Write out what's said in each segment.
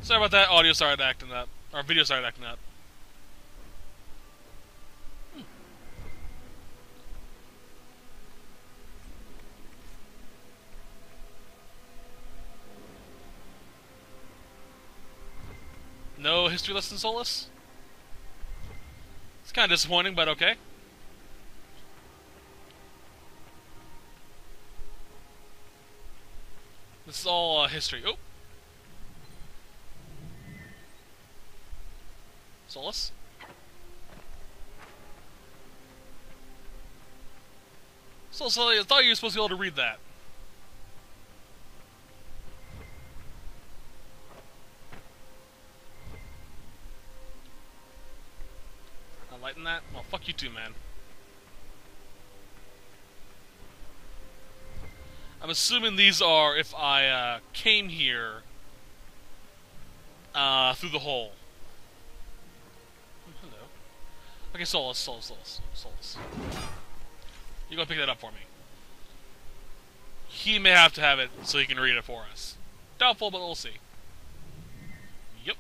Sorry about that. Audio started acting up. Or video started acting up. No history lesson, Solus? It's kind of disappointing, but okay. This is all history. Oh! Solus? Solus, I thought you were supposed to be able to read that. Lighten that? Well, fuck you too, man. I'm assuming these are if I came here through the hole. Hello. Okay, Solus. You're gonna pick that up for me. He may have to have it so he can read it for us. Doubtful, but we'll see. Yep.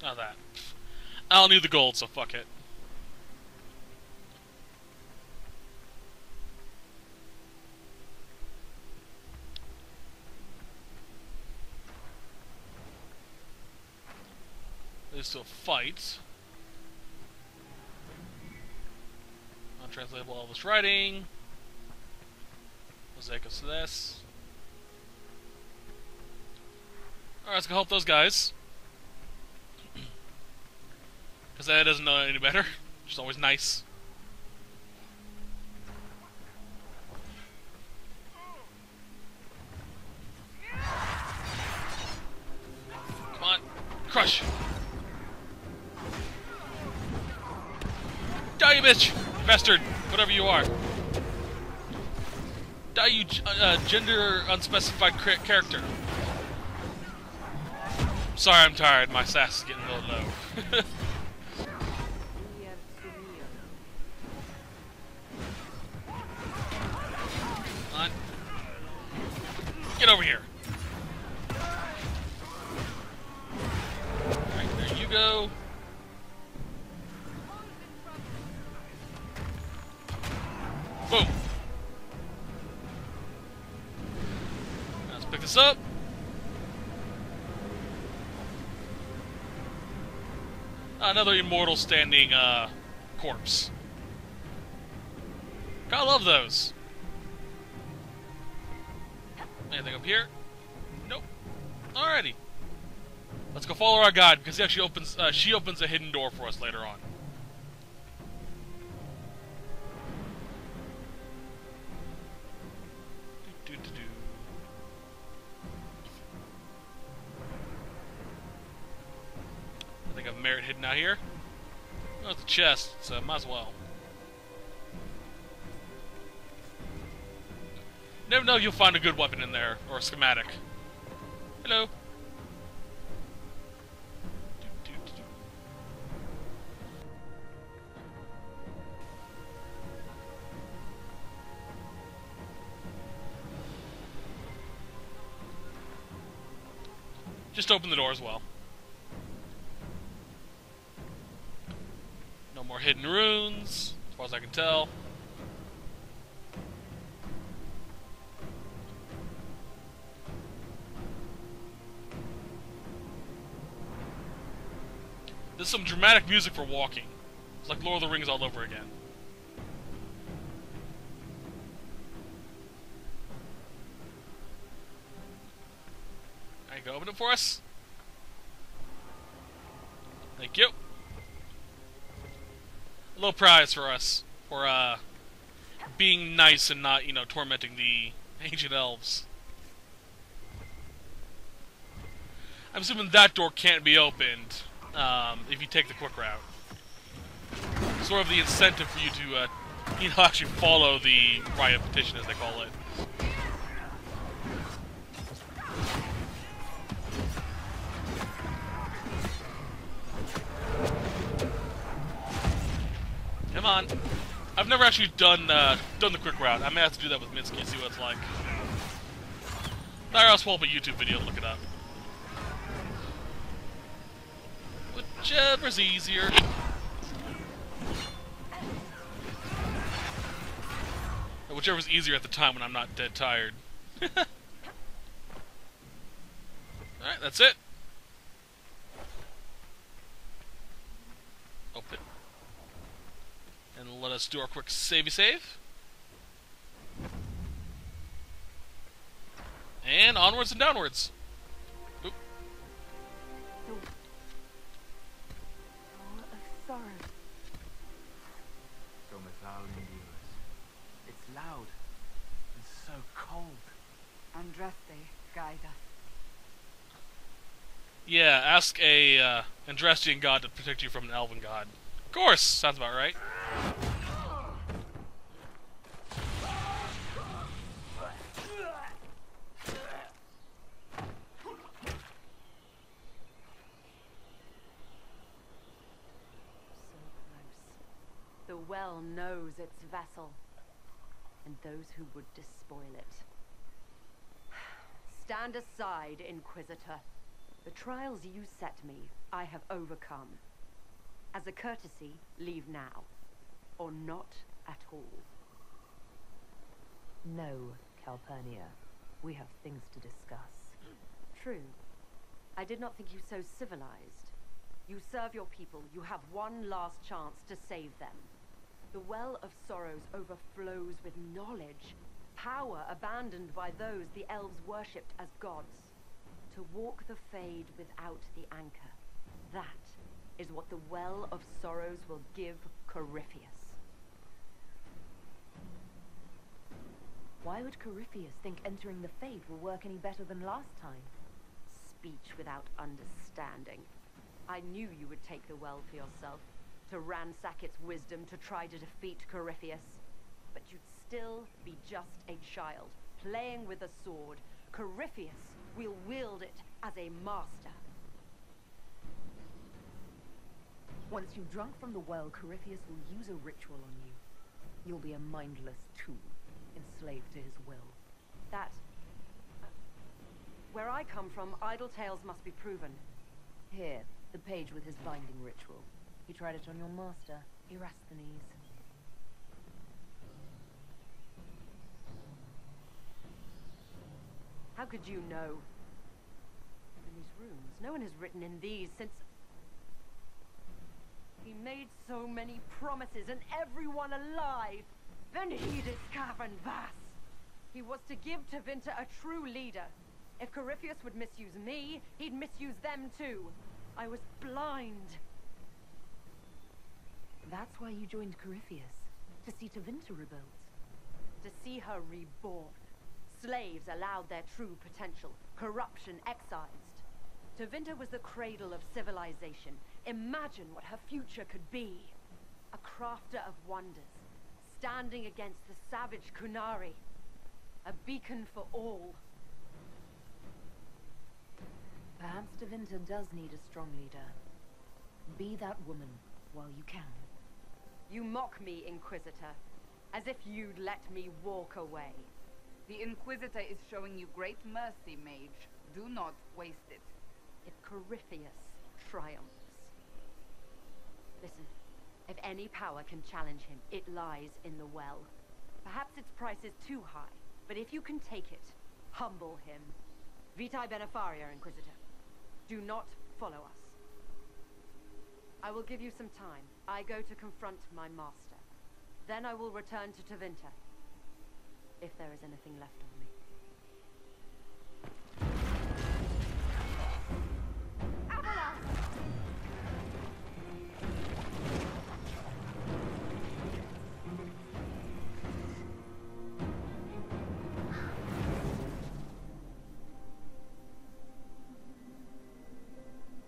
Not that. I don't need the gold, so fuck it. There's still a fight. Untranslatable Elvish writing. Mosaic of this. Alright, let's go help those guys. Because that doesn't know any better, which is always nice. Come on, crush! Die, you bitch! Bastard! Whatever you are. Die, you gender unspecified character. Sorry, I'm tired. My sass is getting a little low. Get over here. Alright, there you go. Boom. Now let's pick this up. Another immortal standing corpse. Gotta love those. Anything up here? Nope. Alrighty. Let's go follow our guide because he actually opens. She opens a hidden door for us later on. I think I've merit hidden out here. Oh, it's a chest, so might as well. Never know if you'll find a good weapon in there, or a schematic. Hello. Just open the door as well. No more hidden runes, as far as I can tell. There's some dramatic music for walking. It's like Lord of the Rings all over again. Alright, go open it for us. Thank you. A little prize for us for being nice and not, you know, tormenting the ancient elves. I'm assuming that door can't be opened if you take the quick route. Sort of the incentive for you to, you know, actually follow the rite of petition, as they call it. Come on. I've never actually done the quick route. I may have to do that with Mitsuki, see what it's like. Or else pull up a YouTube video and look it up. Whichever's easier. Or whichever's easier at the time when I'm not dead tired. Alright, that's it. Open. And let us do our quick savey save. And onwards and downwards. Oop. Sorrow. It's loud and so cold. Andraste, guide us. Yeah, ask a Andrastian god to protect you from an Elven god. Of course! Sounds about right. The well knows its vessel, and those who would despoil it. Stand aside, Inquisitor. The trials you set me, I have overcome. As a courtesy, leave now. Or not at all. No, Calpurnia. We have things to discuss. True. I did not think you so civilized. You serve your people. You have one last chance to save them. The Well of Sorrows overflows with knowledge, power abandoned by those the elves worshipped as gods. To walk the Fade without the anchor. That is what the Well of Sorrows will give Corypheus. Why would Corypheus think entering the Fade will work any better than last time? Speech without understanding. I knew you would take the Well for yourself. To ransack its wisdom, to try to defeat Corypheus. But you'd still be just a child, playing with a sword. Corypheus will wield it as a master. Once you've drunk from the well, Corypheus will use a ritual on you. You'll be a mindless tool, enslaved to his will. That... where I come from, idle tales must be proven. Here, the page with his binding ritual. You tried it on your master, Erasthenes. How could you know? In these rooms, no one has written in these since... He made so many promises and everyone alive. Then he discovered Vas. He was to give Tevinter a true leader. If Corypheus would misuse me, he'd misuse them too. I was blind. That's why you joined Corypheus, to see Tevinter rebuilt. To see her reborn. Slaves allowed their true potential, corruption excised. Tevinter was the cradle of civilization. Imagine what her future could be. A crafter of wonders, standing against the savage Kunari. A beacon for all. Perhaps Tevinter does need a strong leader. Be that woman while you can. You mock me, Inquisitor, as if you'd let me walk away. The Inquisitor is showing you great mercy, Mage. Do not waste it. If Corypheus triumphs. Listen, if any power can challenge him, it lies in the well. Perhaps its price is too high, but if you can take it, humble him. Vitae Benefaria, Inquisitor. Do not follow us. I will give you some time. I go to confront my master. Then I will return to Tevinter. If there is anything left of me.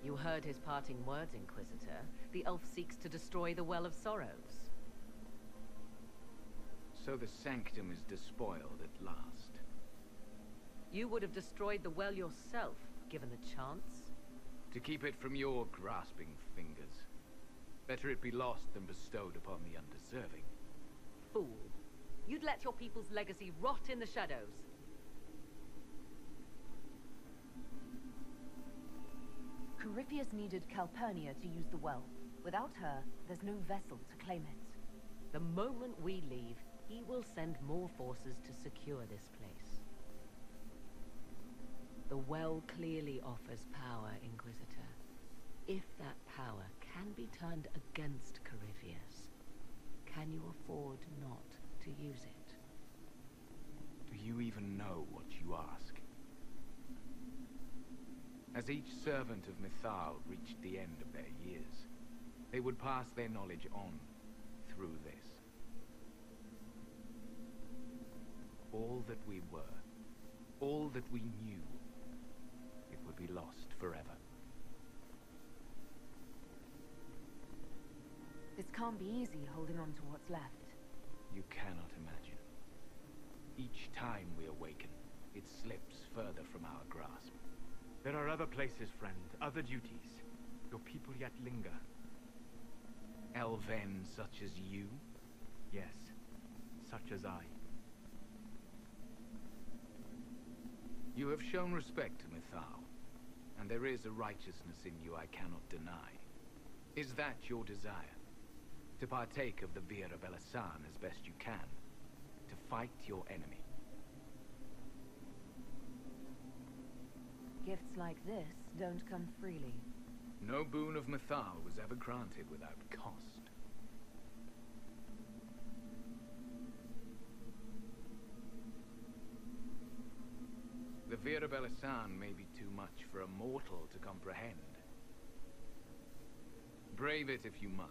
You heard his parting words, Inquisitor. The elf seeks to destroy the Well of Sorrows. So the sanctum is despoiled at last. You would have destroyed the well yourself, given the chance. To keep it from your grasping fingers. Better it be lost than bestowed upon the understanding. let your people's legacy rot in the shadows. Corypheus needed Calpurnia to use the well. Without her, there's no vessel to claim it. The moment we leave, he will send more forces to secure this place. The well clearly offers power, Inquisitor. If that power can be turned against Corypheus, can you afford not to use it? Do you even know what you ask? As each servant of Mythal reached the end of their years, they would pass their knowledge on through this. All that we were, all that we knew, it would be lost forever. This can't be easy holding on to what's left. You cannot imagine. Each time we awaken, it slips further from our grasp. There are other places, friend, other duties. Your people yet linger. Elven such as you? Yes, such as I. You have shown respect to Mythal, and there is a righteousness in you I cannot deny. Is that your desire? To partake of the Vira Belasan as best you can? To fight your enemy? Gifts like this don't come freely. No boon of Mythal was ever granted without cost. The Vira Belasan may be too much for a mortal to comprehend. Brave it if you must.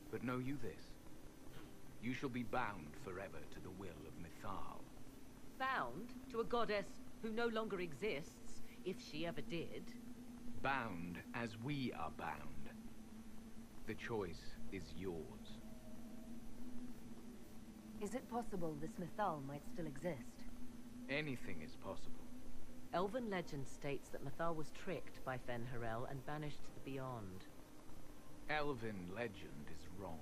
But know you this. You shall be bound forever to the will of Mythal. Bound to a goddess who no longer exists, if she ever did. Bound as we are bound. The choice is yours. Is it possible this Mythal might still exist? Anything is possible. Elven legend states that Mythal was tricked by Fen-Harel and banished to the Beyond. Elven legend is wrong.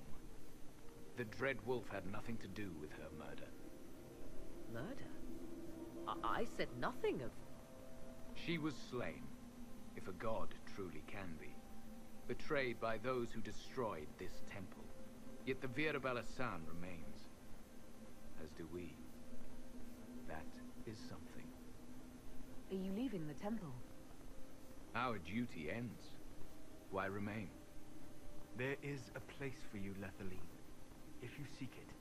The Dread Wolf had nothing to do with her murder. Murder? I said nothing of... She was slain, if a god truly can be. Betrayed by those who destroyed this temple. Yet the Vira Belasan remains. As do we. That is something. Are you leaving the temple? Our duty ends. Why remain? There is a place for you, Lethaline, if you seek it.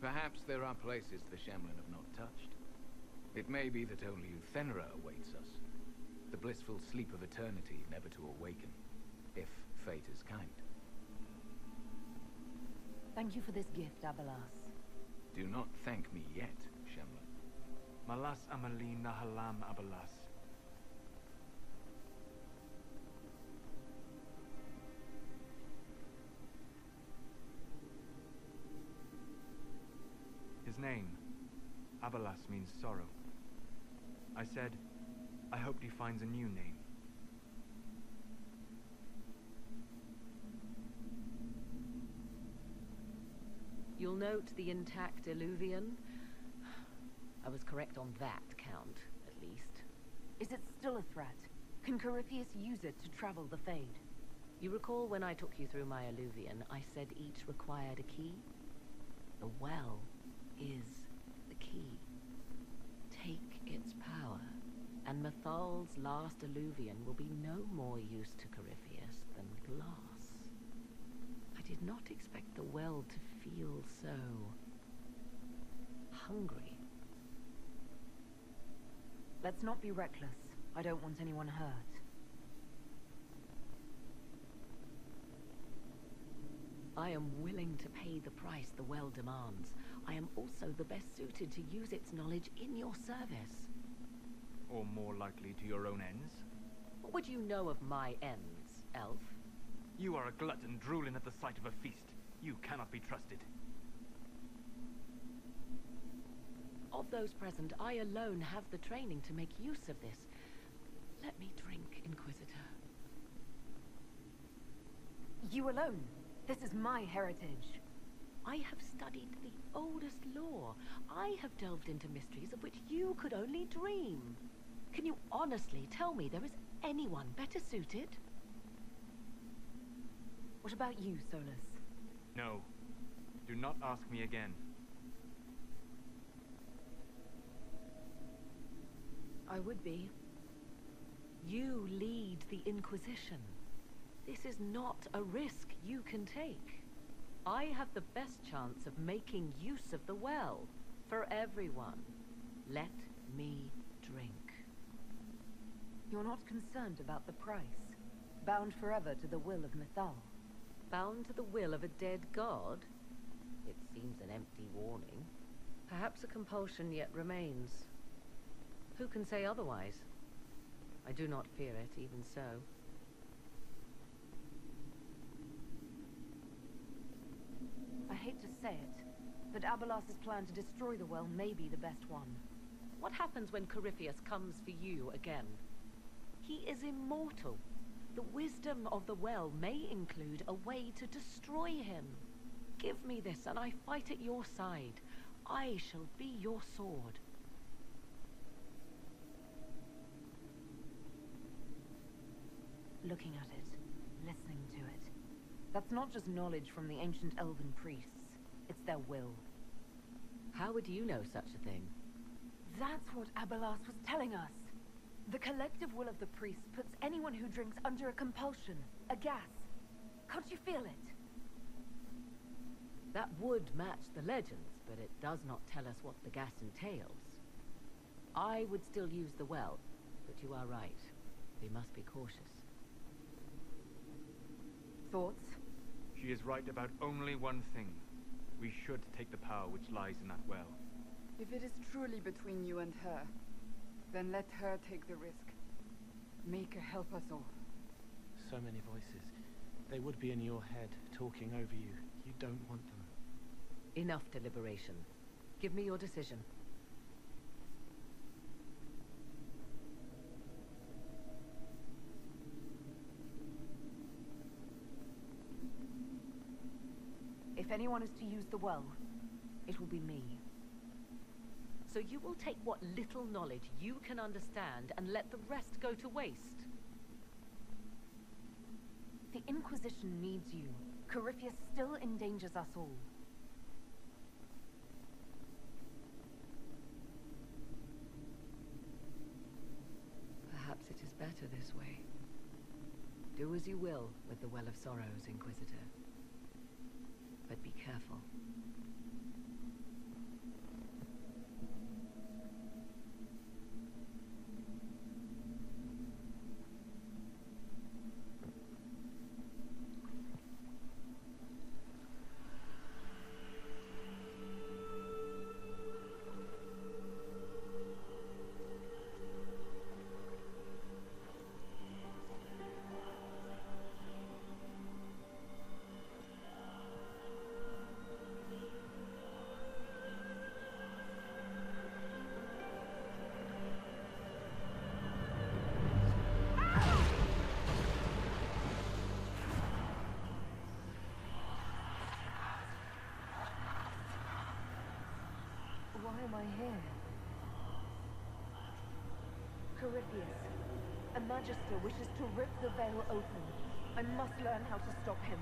Perhaps there are places the Shemlin have not touched. It may be that only Uthenra awaits us. The blissful sleep of eternity, never to awaken, if fate is kind. Thank you for this gift, Abelas. Do not thank me yet, Shemlin. Malas Amalin Nahalam Abalas. His name, Abalas, means sorrow. I said, I hoped he finds a new name. You'll note the intact Illuvian. I was correct on that count, at least. Is it still a threat? Can Corypheus use it to travel the Fade? You recall when I took you through my Illuvian, I said each required a key? The well is the key. Take its power, and Mythal's last Illuvian will be no more use to Corypheus than glass. I did not expect the well to feel so... hungry. Let's not be reckless. I don't want anyone hurt. I am willing to pay the price the well demands. I am also the best suited to use its knowledge in your service. Or more likely to your own ends? What would you know of my ends, elf? You are a glutton drooling at the sight of a feast. You cannot be trusted. Of those present, I alone have the training to make use of this. Let me drink, Inquisitor. You alone? This is my heritage. I have studied the oldest lore. I have delved into mysteries of which you could only dream. Can you honestly tell me there is anyone better suited? What about you, Solus? No. Do not ask me again. I would be. You lead the Inquisition. This is not a risk you can take. I have the best chance of making use of the well for everyone. Let me drink. You're not concerned about the price? Bound forever to the will of Mythal? Bound to the will of a dead god? It seems an empty warning. Perhaps a compulsion yet remains. Who can say otherwise? I do not fear it, even so. I hate to say it, but Abelas's plan to destroy the well may be the best one. What happens when Corypheus comes for you again? He is immortal. The wisdom of the well may include a way to destroy him. Give me this, and I fight at your side. I shall be your sword. Looking at it, listening to it. That's not just knowledge from the ancient Elven priests. It's their will. How would you know such a thing? That's what Abelas was telling us. The collective will of the priests puts anyone who drinks under a compulsion, a gas. Can't you feel it? That would match the legends, but it does not tell us what the gas entails. I would still use the well, but you are right. We must be cautious. Thoughts? She is right about only one thing. We should take the power which lies in that well. If it is truly between you and her, then let her take the risk. Make her help us all. So many voices. They would be in your head, talking over you. You don't want them. Enough deliberation. Give me your decision. If anyone is to use the well, it will be me. So you will take what little knowledge you can understand and let the rest go to waste? The Inquisition needs you. Corypheus still endangers us all. Perhaps it is better this way. Do as you will with the Well of Sorrows, Inquisitor. But be careful. Why am I here? Corypheus, a Magister wishes to rip the veil open. I must learn how to stop him.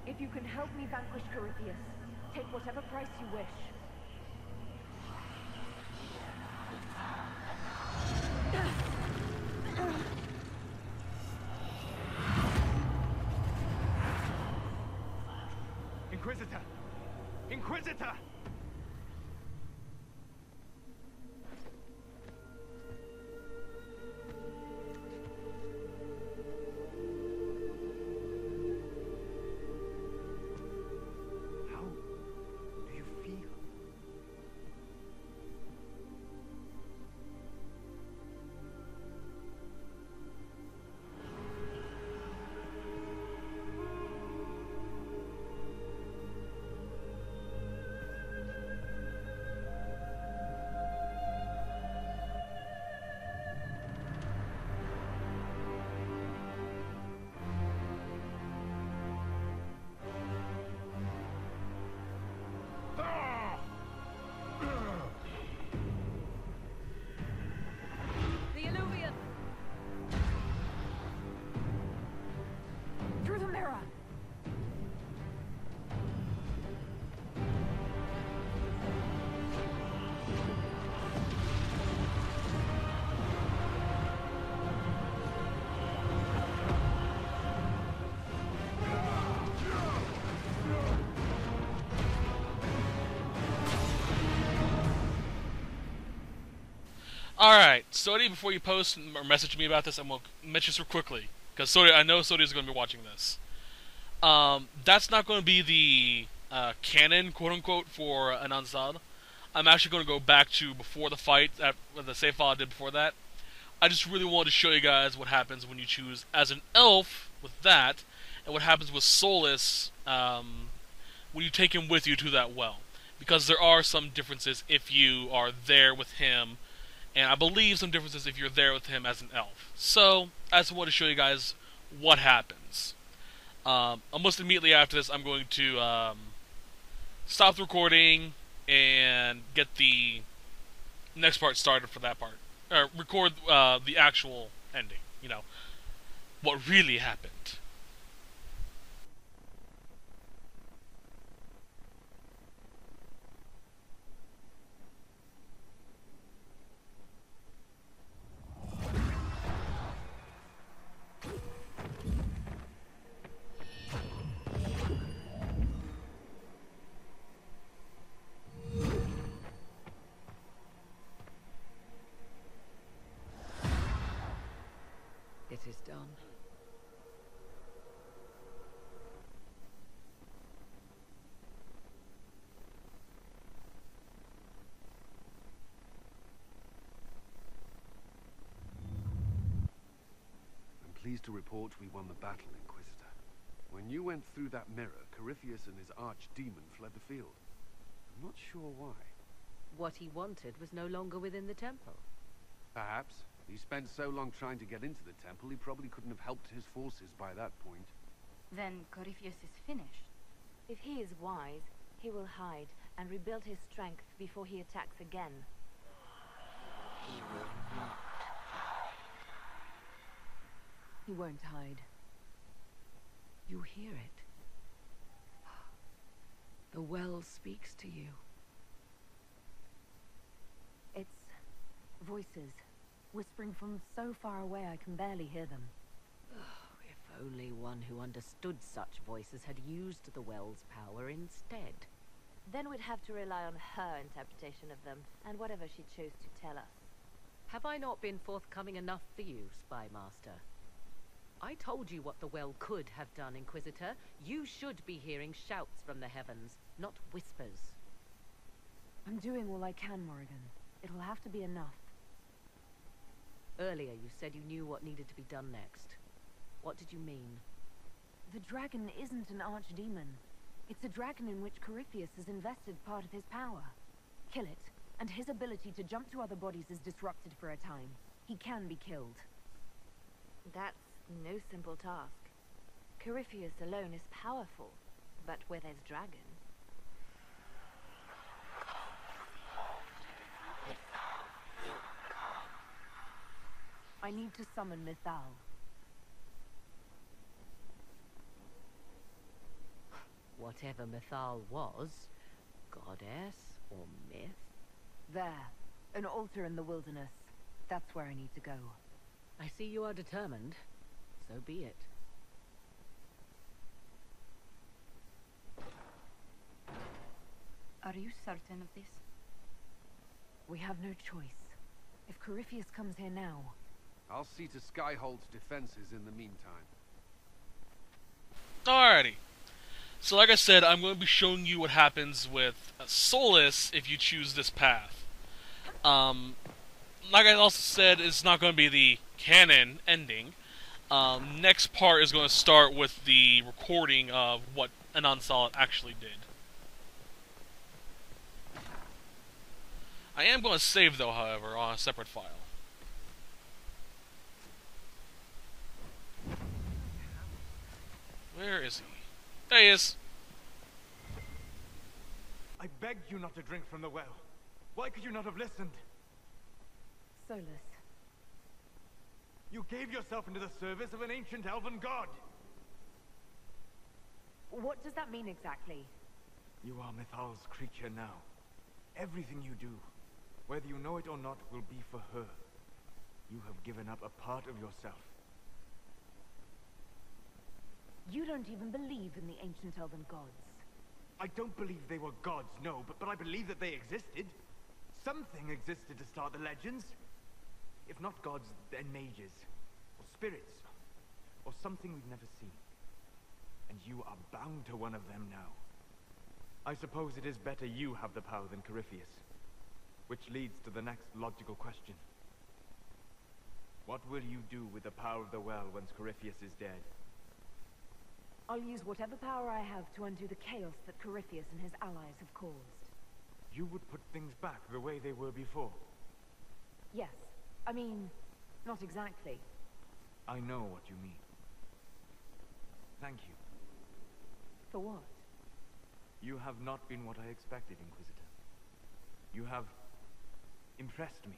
If you can help me vanquish Corypheus, take whatever price you wish. Inquisitor! Inquisitor! How do you feel? Alright, Sodi, before you post or message me about this, I'm going to mention this real quickly. Because I know Sodi is going to be watching this. That's not going to be the canon, quote-unquote, for Anansad. I'm actually going to go back to before the fight, the save file I did before that. I just really wanted to show you guys what happens when you choose as an elf with that, and what happens with Solus when you take him with you to that well. Because there are some differences if you are there with him, and I believe some differences if you're there with him as an elf. So, I just wanted to show you guys what happens. Almost immediately after this, I'm going to stop the recording and get the next part started for that part. Or record the actual ending, you know, what really happened. It is done. I'm pleased to report we won the battle, Inquisitor. When you went through that mirror, Corypheus and his archdemon fled the field. I'm not sure why. What he wanted was no longer within the temple. Perhaps. He spent so long trying to get into the temple, he probably couldn't have helped his forces by that point. Then Corypheus is finished. If he is wise, he will hide and rebuild his strength before he attacks again. He will not. He won't hide. You hear it. The well speaks to you. It's voices, whispering from so far away I can barely hear them. If only one who understood such voices had used the well's power instead. Then we'd have to rely on her interpretation of them, and whatever she chose to tell us. Have I not been forthcoming enough for you, Spy Master? I told you what the well could have done, Inquisitor. You should be hearing shouts from the heavens, not whispers. I'm doing all I can, Morrigan. It'll have to be enough. Earlier you said you knew what needed to be done next. What did you mean? The dragon isn't an archdemon. It's a dragon in which Corypheus has invested part of his power. Kill it, and his ability to jump to other bodies is disrupted for a time. He can be killed. That's no simple task. Corypheus alone is powerful, but where there's dragon... I need to summon Mythal. Whatever Mythal was, goddess or myth? There, an altar in the wilderness. That's where I need to go. I see you are determined. So be it. Are you certain of this? We have no choice. If Corypheus comes here now... I'll see to Skyhold's defenses in the meantime. Alrighty. So like I said, I'm going to be showing you what happens with Solus if you choose this path. Like I also said, it's not going to be the canon ending. Next part is going to start with the recording of what Anansad actually did. I am going to save, though, however, on a separate file. Where is he? There he is. I begged you not to drink from the well. Why could you not have listened? Solus. You gave yourself into the service of an ancient elven god. What does that mean exactly? You are Mythal's creature now. Everything you do, whether you know it or not, will be for her. You have given up a part of yourself. You don't even believe in the ancient elven gods. I don't believe they were gods, no, but I believe that they existed. Something existed to start the legends. If not gods, then mages. Or spirits. Or something we've never seen. And you are bound to one of them now. I suppose it is better you have the power than Corypheus. Which leads to the next logical question. What will you do with the power of the well once Corypheus is dead? I'll use whatever power I have to undo the chaos that Corypheus and his allies have caused. You would put things back the way they were before? Yes. I mean, not exactly. I know what you mean. Thank you. For what? You have not been what I expected, Inquisitor. You have impressed me.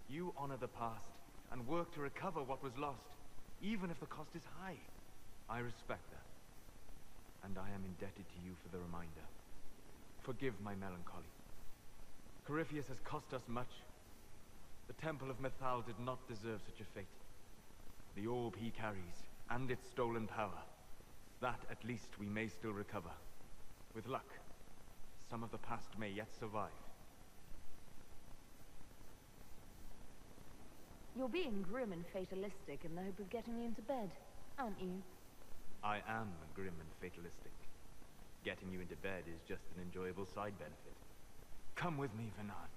You honor the past and work to recover what was lost, even if the cost is high. I respect that. And I am indebted to you for the reminder. Forgive my melancholy. Corypheus has cost us much. The Temple of Mythal did not deserve such a fate. The orb he carries, and its stolen power, that at least we may still recover. With luck, some of the past may yet survive. You're being grim and fatalistic in the hope of getting me into bed, aren't you? I am grim and fatalistic. Getting you into bed is just an enjoyable side benefit. Come with me, Vanan.